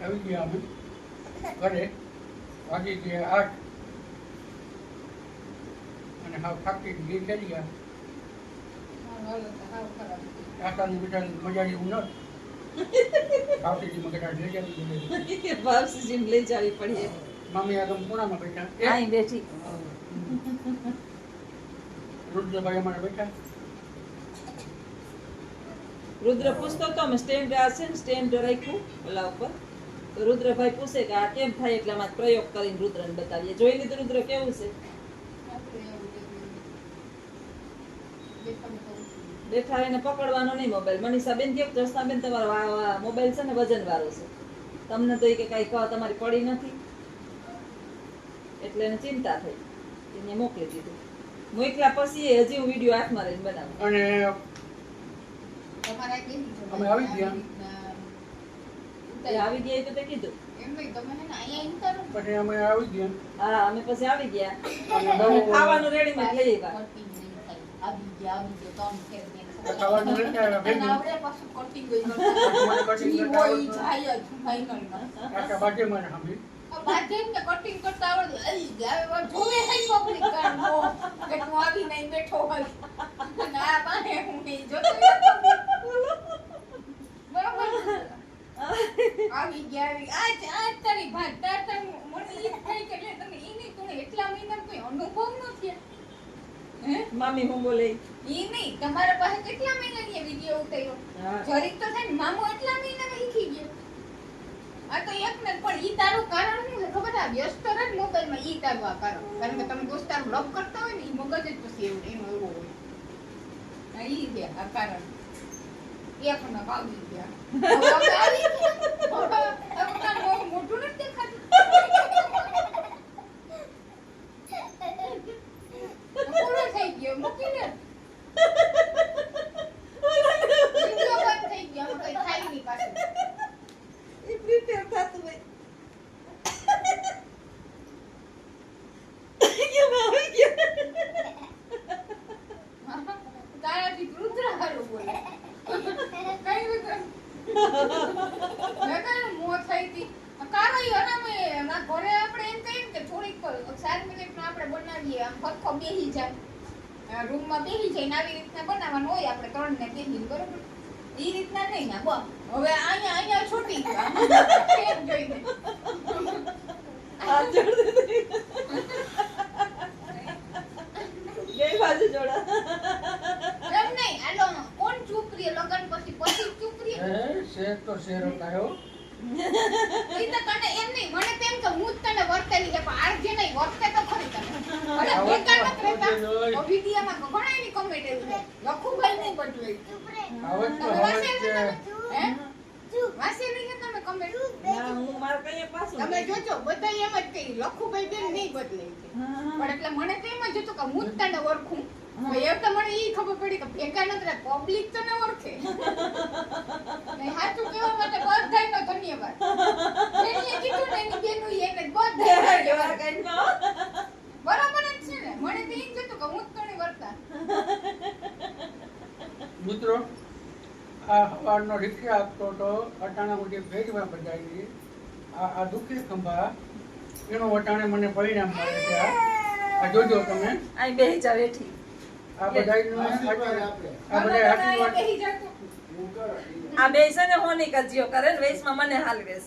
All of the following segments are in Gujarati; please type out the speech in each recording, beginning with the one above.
આવી ગયા અમે ઘરે વાગી ગયા 8 અને હાવ થાકી ગઈ ચડી ગયા કાકાની બેટા મજાની ઉંમર બાપસીજી મગટા લઈ જવી બાપસીજી લઈ જવી પડી મામી આગળ પૂણામાં બેઠા અહીં બેઠી રુદ્રભાઈ અમારા બેઠા રુદ્ર પૂછતો તો અમે સ્ટેન્ડ આ છે ને સ્ટેન્ડ રાખ્યું ઓલા ઉપર તો રુદ્રભાઈ પૂછે કે આ કેમ થાય એટલે આમાં પ્રયોગ કરીને રુદ્રને બતાવીએ જોઈ લીધું રુદ્ર કેવું છે બેઠા એને પકડવાનો નહીં મોબાઈલ મનીષાબેન કેમ જસનાબેન તમારો મોબાઈલ છે ને વજન વાળો છે તમને તો એ કે કઈ તમારી પડી નથી એટલે એને ચિંતા થઈ એને મોકલી દીધું મોકલા પછી હજી હું વિડીયો હાથમાં લઈને બનાવું અને તમારા કેવી છે અમે આવી ગયા આવી ગયા તો તે કીધું એમ નહીં તમે ને અહીંયા ઇન્ટરવ્યુ પછી અમે આવી ગયા હા અમે પછી આવી ગયા અને બહુ ખાવાનું રેડીમેડ લઈ આવ્યા આવી ગયા ત્રણ ફેર દે ખાવાનું લઈને આવ્યા ભેગું. આવડે પાછું કટિંગ ગઈ મને cutting જી કરતા હોય આવડતું. જાય જ ફાઇનલમાં આખા બાજુમાં સાંભળી બાજેને કટિંગ કરતા આવડે અઈ ગયા જોવે થઈ પબ્લિક કાઢો કે તું આવી નહીં બેઠો હોય ના પાને હું નહીં જોતો બરાબર આવી ગયા આજ તારી ભાત તાર મને ઈ થઈ કે લે તમે ઈની તું એટલા મહિના કોઈ અનુભવ નથી હે મામી હું બોલે ઈ નહીં તમારા પાસે કેટલા મહિનાની વિડિયો ઉતાર્યો જરીક તો થાય ને મામો એટલા મહિનામાં શીખી ગયો આ તો એક ને પણ ઈ તારું કારણ શું છે ખબર છે વ્યસ્ત રહે ને મોબાઈલમાં ઈ તારું આ કારણ કે તમે દોસ્તાર બ્લોક કરતા હોય ને ઈ મગજ જ પછી એવું એનો એવો હોય આ ઈ છે આ કારણ એક ન આવી ગયા હવે આવી ગયા હવે તારું મોઢું નથી દેખાતું પૂરો થઈ ગયો મૂકીને વિડિયો બંધ થઈ ગયો હવે કઈ થાય નહીં પાછું ઈ પ્રિપેર થાતું હોય કેમ આવી ગયા તારાથી રુદ્ર હારું બોલે કઈ રુદ્ર નકર મો થઈ હતી કારો ઈ હરામે ના ઘરે આપણે એમ કહીએ કે થોડીક 4 મિનિટમાં આપણે બનાવીએ આમ ફક્કો બેહી જાય રૂમમાં બેહી જાય ને આવી રીતના બનાવવાનું હોય આપણે ત્રણ ને બેહી બરોબર ઈ રીતના નહીં ના બસ હવે અહીંયા છોટી ગયો એમ જોઈને હાથ જોડ દે ગઈ બાજુ જોડા એમ નહીં આલો કોણ ચૂપ રહે લગન પછી ચૂપ રહે શેર તો શેર હોતા હો ઈ તો તને એમ નહીં મને તેમ કે હું જ તને વર્તેલી છે પણ આરજે નહીં વર્તે તો ખરી તને અરે બેકાર મત રહેતા તો વિડિયામાં ઘણા એની કમેન્ટ એવી છે લખુભાઈ નહીં બદલે આવત તો તમે હવે જ હે વાસેલી છે તમે કમેન્ટ ના હું માર કઈએ પાછું તમે જોજો બધા એમ જ કહી લખુભાઈ બેન નહીં બદલે છે પણ એટલે મને તો એમ જ હતું કે હું જ તને ઓળખું એ તો મને ઈ ખબર પડી કે ભેગા નથી પબ્લિક તો ન ઓળખે નહીં સાચું કહેવા માટે બધાયનો ધન્યવાદ એની કીધું ને એની બેનું એને બધાય બરાબર જ છે ને મને તો ઈ જ હતું કે હું જ તને વર્તા મિત્રો આ સવારનો રિક્ષા આપતો હતો અટાણા મુજબ ભેજમાં બજાવી આ દુઃખી ખંભા એનો અટાણે મને પરિણામ મળે છે આ જોજો તમે અહીં બેહી જા બેઠી આ બધા બેહી જતો આ બે છે ને હોની કજીઓ કરે ને વેસમાં મને હાલવેસ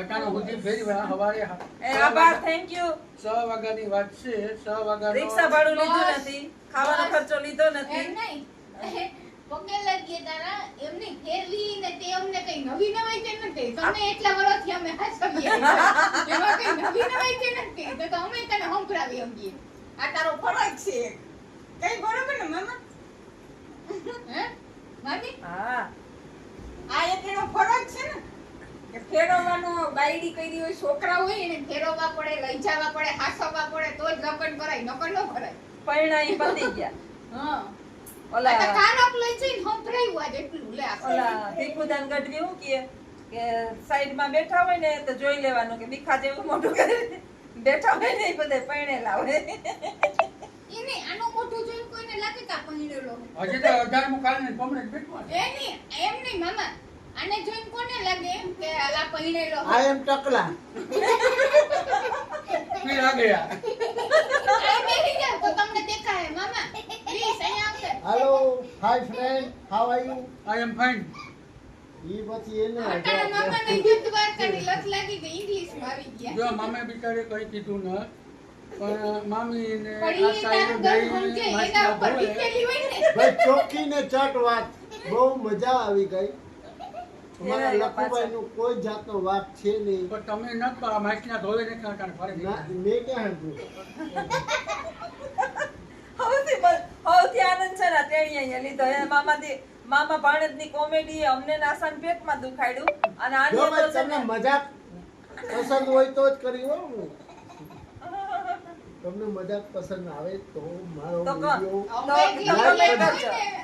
અટાણા સુધી ભેજવા સવારે એ આભાર થેન્ક યુ 6 વાગ્યાની વાત છે 6 વાગ્યાનો રિક્ષા ભાડું લીધું નથી ખાવાનો ખર્ચો લીધો એમ નથી નહીં પગે લાગીએ તારા એમની ફેરવી ને તે અમને કઈ નવી નવાઈ છે નથી તમે એટલા વર્ષથી અમે હાચવીએ એમાં કઈ નવી નવાઈ છે નથી તો અમે તને સંભળાવી અંગીએ આ તારો ફરજ છે કઈ બરોબર ને મામા હે મામી હા આ એક એનો ફરજ છે ને કે ફેરવવાનો બાયડી કરી હોય છોકરા હોય એને ફેરવવા પડે લઈ જવા પડે હાસવા પડે તો જ લગ્ન કરાય નકર ન કરાય પૈણાઈ પતી ગયા હા ઓલા આ કારક લઈ જઈને સંભળાવ્યું આજ એટલું લે ઓલા દીપુદાન ગઢવી હું કે સાઈડમાં બેઠા હોય ને તો જોઈ લેવાનું કે બીખા જેવું મોઢું કરે બેઠા હોય ને એ બધે પૈણેલા હોય એને આનું મોઢું જોઈને કોઈને લાગે કે આ પહેરેલો છે. હજી તો 18મું કાલની permanent પેટમાં છે. એમ નહીં મામા, આને જોઈને કોને લાગે કે આ પહેરેલો છે? I am ટકલા. ફીર આ ગયા. આ બેસી જાઓ તો તમને દેખાય મામા. પ્લીઝ અહીંયા આવશે. Hello, hi friend, how are you? I am fine. ઈ પછી એને અટાણા મામાને યુદ્ધ વાર્તાની લત લાગી ગઈ, ઇંગ્લિશમાં આવી ગયા. જો મામે બિચારે કઈ કીધું ન પણ મામી ને પણ આ ઈ સાઈડ તારું ગમ સમજે, એના ઉપર ગઈ વીતેલી હોય ને. ભાઈ ચોખ્ખી ને ચટ વાત. બહુ મજા આવી ગઈ. અમારા લખુભાઈનું કોઈ જાતનો વાક છે નહીં. પણ તમે ન માઇકના ધોવે ને કાંટાને ફરે ના, મેં ક્યાં હાંધું? સૌથી આનંદ છે ને તેણી અહીંયા લીધો એ મામા ભાણેજની કોમેડી અમને નાસાન પેટમાં દુખાડ્યું અને આને જો તો ભાઈ છે તમને ને મજાક પસંદ હોય તો જ કરી હો હું. તમને મજાક પસંદ આવે તો મારો તો વિડિયો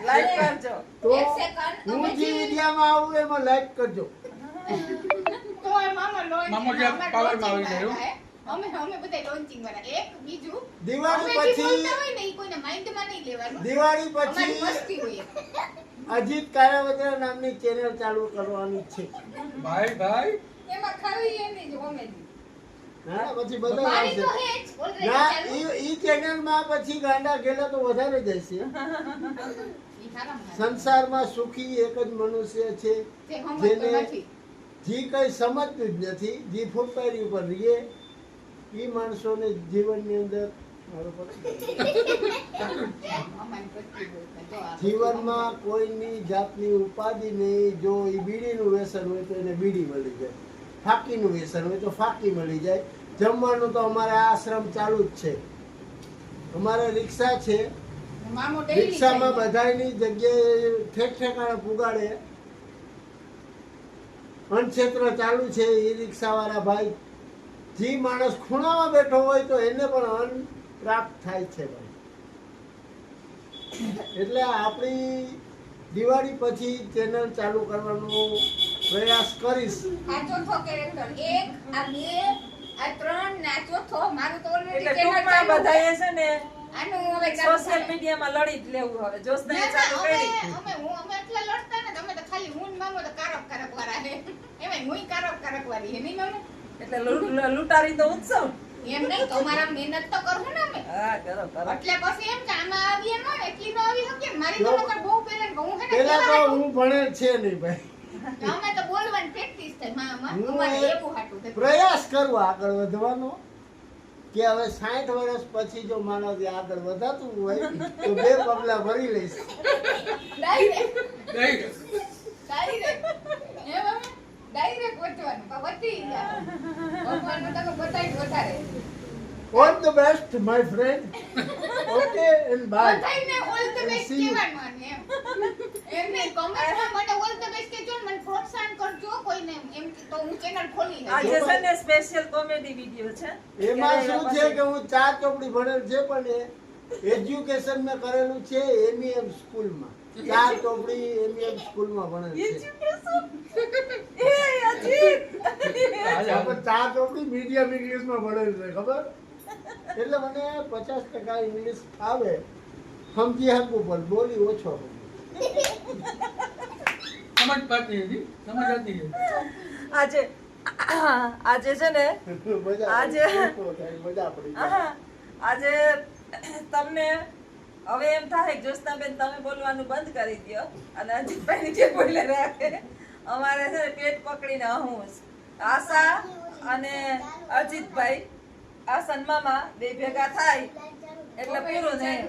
લાઈક કરજો તો એક સેકન્ડ, હું અમે જે જે- વિડિયામાં આવું એમાં લાઈક કરજો. તો આ મામા launching મામો જે અમારે પાવરમાં આવી launching ગયું. વાળા હે. અમે બધા launching વાળા. એક બીજું દિવાળી અમે જે પછી બોલતા હોય ને ઈ કોઈને માઇન્ડમાં નહીં લેવાનું. દિવાળી અમારી પછી મસ્તી હોય. અજીત કારાવતરા નામની ચેનલ ચાલુ કરવાની છે. ભાઈ એમાં ખાલી એની જ comedy. ના પછી બધા મારી તો આવશે. હે જ already ના ચાલુ. ઈ ચેનલમાં પછી ગાંડા ગેલા તો વધારે જશે. ઈ ખારામાં. સંસારમાં સુખી એક જ મનુષ્ય છે તે સમજતો જેને નથી. જે કઈ સમજતું જ નથી, જે ફૂટપારી ઉપર રહીએ ઈ માણસોને જીવનની અંદર મારો પછી અમારી પત્ની બોલતા. જો આ જીવનમાં કોઈની જાતની ઉપાધિ નહીં. જો ઈ બીડીનું વ્યસન હોય તો એને બીડી મળી જાય, ફાકીનું વ્યસન હોય તો ફાકી મળી જાય. જમવાનું તો અમારે આશ્રમ ચાલુ જ છે. અમારે રિક્ષા છે, મામો daily રિક્ષામાં જાય. બધાયની જગ્યાએ ઠેક ઠેકાણે પુગાડે. અનક્ષેત્ર ચાલુ છે. એ રિક્ષાવાળા ભાઈ જે માણસ ખૂણામાં બેઠો હોય તો એને પણ અન્ન પ્રાપ્ત થાય છે ભાઈ. એટલે આપણી દિવાળી પછી ચેનલ ચાલુ કરવાનો પ્રયાસ કરીશ. આ ચોથો character. એક, આ બે, આ ત્રણ ને આ ચોથો. મારું તો already એટલે channel ટૂંકમાં ચાલુ છે. બધાએ છે ને આનું હવે ચાલુ સોશિયલ થાય. મીડિયામાં લડી જ લેવું હવે જોશનાએ ના, ચાલુ ના, કરી અમે એટલા લડતા ને તમે તો ખાલી હું ને મામો તો કારક વાળા હે. એમાંય હુંય કારક વાળી હે નહીં મામો? એટલે લૂંટારી તો ઉત્સવ એમ નહીં, તમારા મહેનત તો કરવું ને અમે. હા કરો કરો એટલે પછી એમ કે આમાં આવીએ ન એટલી ન આવી શકીએ ને. મારી તો જો, નકર બહુ પહેલા ને હું હે ને પેલા તો કહેવા હું ભણેલ છે નહીં ભાઈ. હાટું. અમે તો બોલવાની પ્રેક્ટિસ થાય મામા. હું અમારે એ એવું હાટું થતું. પ્રયાસ કરું આગળ વધવાનો કે હવે 60 વર્ષ પછી જો માનવ આગળ વધાતું હોય તો 2 પગલા ભરી લઈશ. Direct Direct. ડાયરેક્ટ હે મામા? ડાયરેક્ટ વધવાનું. વધી જાય. ભગવાનનું તમે બધાય વધારે. All the best my friend. Okay and bye. બધાયને all the best See you. કહેવાનું આને એમ. એમ નહીં, કોમેન્ટમાં મને all the best કહેજો ને મને પ્રોત્સાહન કરજો કોઈને એમ તો હું ચેનલ ખોલી લઈશ. આજે છે ને સ્પેશિયલ કોમેડી વિડિયો છે એમાં શું છે કે હું 4 ચોપડી ભણેલ છે પણ એ એજ્યુકેશન મેં કરેલું છે એમઈએમ સ્કૂલમાં. 4 ચોપડી એમઈએમ સ્કૂલમાં ભણેલ છે. એ અજીત આપણે 4 ચોપડી મીડિયમ ઇંગ્લિશમાં ભણેલ છે ખબર. એટલે મને 50% ઇંગ્લિશ આવે, સમજી શકું પણ બોલી ઓછો શકું. સમજ પડતી હતી, સમજ હતી. આજે આજે છે ને મજા આજે- મજા પડી જાય. આહા, આજે તમને હવે એમ થાય કે જ્યોત્સનાબેન તમે બોલવાનું બંધ કરી દ્યો અને અજીતભાઈ જે બોલે રાખે. અમારે છે ને પેટ પકડીને હું આશા અને અજીતભાઈ આસન મામા બે ભેગા થાય એટલે પૂરું નહીં.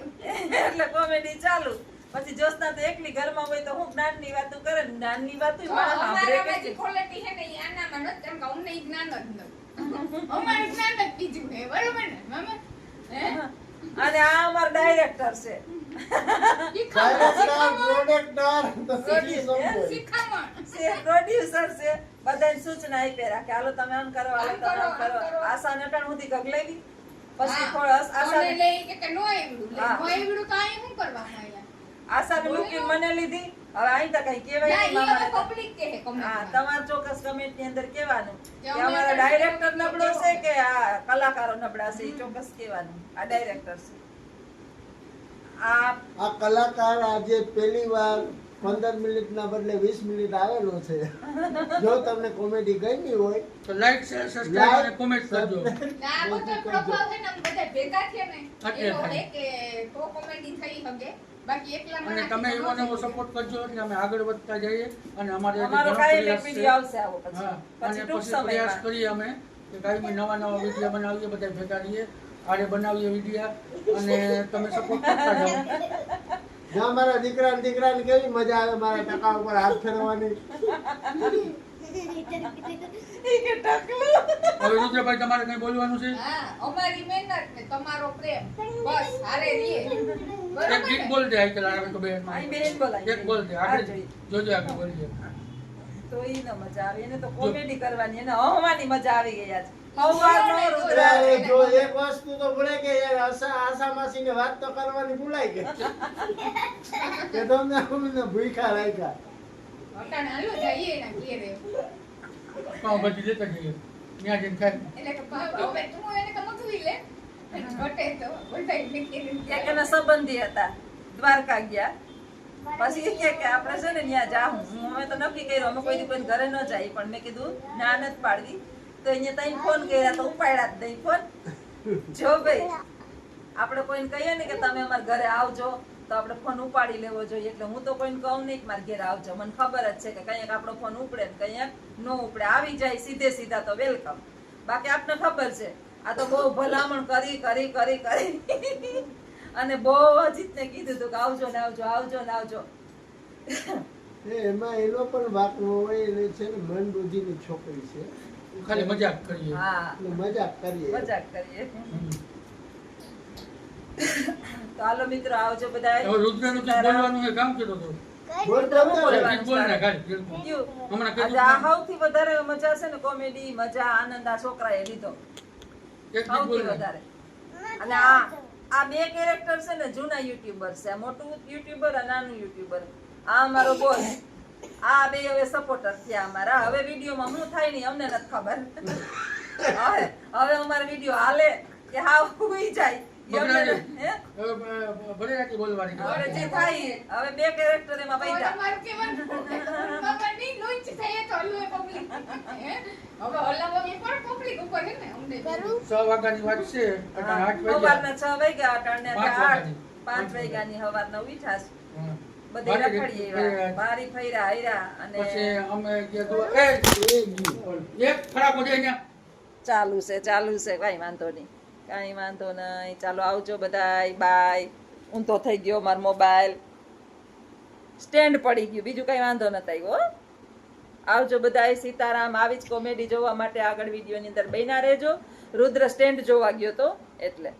એટલે કોમેડી ચાલુ. પછી જ્યોત્સના તો એકલી ઘરમાં હોય તો હું જ્ઞાનની વાતો કરે ને જ્ઞાનની વાતો માણસ સાંભળે અમારામાં કે જે quality છે ને ઈ આનામાં નથી, કેમ કે અમને ઈ જ્ઞાન જ નથી. અમારું જ્ઞાન જ બીજું છે, બરોબર ને મામા? હે? અને આ અમાર ડાયરેક્ટર છે પ્રોડ્યુસર છે. બધાને સૂચના આપી રાખે હાલો તમે આમ કરો હાલો તમે આમ કરો. આશા નટણ સુધી ગગલેવી પછી થોડો આશા કોને લઈ કે નો એવડું લે. હા. નો એવડું તો અહીં શું કરવાનું અહીંયા? આશાને મૂકીને મને લીધી. હવે અહીં તો કઈ કહેવાય ના, નહીં ઈ હવે મામાને તો. public કહે comment હા માં. તમારે ચોક્કસ કમેન્ટ ની અંદર કહેવાનું કે કે અમે અમારા તો ડાયરેક્ટર director નબળો કેવો? છે કે આ કલાકારો નબળા છે એ ચોક્કસ કહેવાનું. આ ડાયરેક્ટર છે આ કલાકાર આજે પહેલી વાર 15 મિનિટના બદલે 20 મિનિટ આવેલો છે. જો તમને કોમેડી ગમી હોય તો લાઈક શેર સબસ્ક્રાઇબ અને કોમેન્ટ કરજો. આ બધો પ્રભાવ છે ને આમ બધા ભેગા થયા ને એટલે એનો થાય. એક તો કોમેડી થઈ શકે બાકી એકલા અને તમે એવો નવો સપોર્ટ કરજો એટલે અમે આગળ વધતા જઈએ અને અમારે હજી અમારો ઘણો કાયમી પ્રયાસ છે. વિડીયો આવશે આવો હા, પછી અને ટૂંક પછી પ્રયાસ સમયમાં કરીએ અમે કે કાયમી નવા વિડીયો બનાવીએ, બધા ભેગા રહીએ, આડે બનાવીએ વિડીયા અને તમે સપોર્ટ કરતા જાઓ. જ્યાં મારા દીકરાને કેવી મજા આવે મારા ટકા ઉપર હાથ ફેરવવાની. ઈ કે ટકલું. હવે રુદ્રભાઈ તમારે કઈ બોલવાનું છે? હા અમારી મહેનત ને તમારો પ્રેમ બસ હારે રહીએ એક ગીત બોલ દે આઈ કલા તો બેન આઈ બેન બોલાય. એક બોલ દે હા, આગળ જોઈ. જોજો આગળ બોલીએ. તો ઈ ન મજા આવે એને તો કોમેડી કરવાની એને હસવાની મજા આવી ગઈ આજ હવારનો રુદ્ર અરે જો એક વસ્તુ તો ભૂલે કે યાર આશા માસીને વાત તો કરવાની ભૂલાઈ ગઈ. કે તમને અમને ભૂખ્યા રાખ્યા. અટાણે હાલો જઈએ ને ઘેરે પાઉં ભાજી લેતા જઈએ ત્યાં જઈને ખાઈ. એટલે કે હવે તું એને કમકવી લે ઘટે તો બધાય નીકળી એક એના સંબંધી હતા દ્વારકા ગયા પછી ઈ કે આપણે છે ને ત્યાં જાહું અમે તો નક્કી કર્યું અમે કોઈ દી કોઈને ઘરે ન જાય પણ મેં કીધું ના નથી પાડવી તો અહીંયા તઈ ફોન કર્યા તો ઉપાડ્યા જ નહીં ફોન. જો ભાઈ આપણે કોઈને કહીએ ને કે તમે અમારા ઘરે આવજો તો આપણે ફોન ઉપાડી લેવો જોઈએ એટલે હું તો કોઈને કહું નહીં કે મારા ઘરે આવજો મને ખબર જ છે કે કંઈક આપણો ફોન ઉપડે ને કંઈક ન ઉપડે આવી જાય સીધે સીધા તો વેલકમ. બાકી આપને ખબર છે આ તો બહુ ભલામણ કરી અને બહુ અજીતને કીધું હતું કે આવજો ને આવજો આવજો ને આવજો. એમાં એનો પણ વાંક ન હોય એને છે ને મન બુદ્ધિની છોકરી છે ખાલી મજાક કરીએ. હા એટલે મજાક કરીએ. મજાક કરીએ. તો હાલો મિત્રો આવજો બધા. હવે રુદ્રનું કંઈક બોલવાનું છે કામ કર્યો તો બોલતા હું હતા ને? બોલવાનું ગીત બોલ ને છે? ખાલી હમણાં કીધું આજે આ સૌથી વધારે મજા છે ને કોમેડી મજા આનંદ આ છોકરાએ લીધો એક ગીત બોલ સૌથી ને. વધારે. અને આ બે કેરેક્ટર છે ને જૂના યુટ્યુબર છે આ મોટું યુટ્યુબર અને નાનું યુટ્યુબર. આ અમારો બોસ આ બે હવે સપોર્ટર થયા અમારા. હવે વિડીયોમાં શું થાય નહીં અમને નથી ખબર. હવે અમારો વિડીયો હાલે કે હા હુઈ જાય એ અમને બગડાટી. હે? હવે ભરેરાટી બોલવાની હવે જે થાય હવે બે કેરેક્ટર એમાં પૈસા તમારું કેવાનું ખબર નહીં લોચ થાય તો હલવે પબ્લિક હવે હલાવવી પણ પબ્લિક ઉપર હે ને અમને 6 વાગ્યાની વાત છે અટાણે 8 વાગ્યા. સવારના 6 વાગ્યા અટાણે પાંચ 8 વાગ્યાની. 5 વાગ્યાની સવારના ઉઠ્યા છે. હા. બધે બારે રખડીએ ફર્યા. એવા. બારી ફર્યા હર્યા પછી અને અમે કીધું એક ખરાબ હો જાય ત્યાં. ચાલુ છે કઈ વાંધો નહીં ચાલો આવજો બધાય બાય. ઊંધો થઈ ગયો મારો મોબાઈલ સ્ટેન્ડ પડી ગયું બીજું કઈ વાંધો નથી આવ્યો હો. આવજો બધાય સીતારામ. આવી જ કોમેડી જોવા માટે આગળ વિડીયોની અંદર બન્યા રહેજો. રુદ્ર સ્ટેન્ડ જોવા ગયો તો એટલે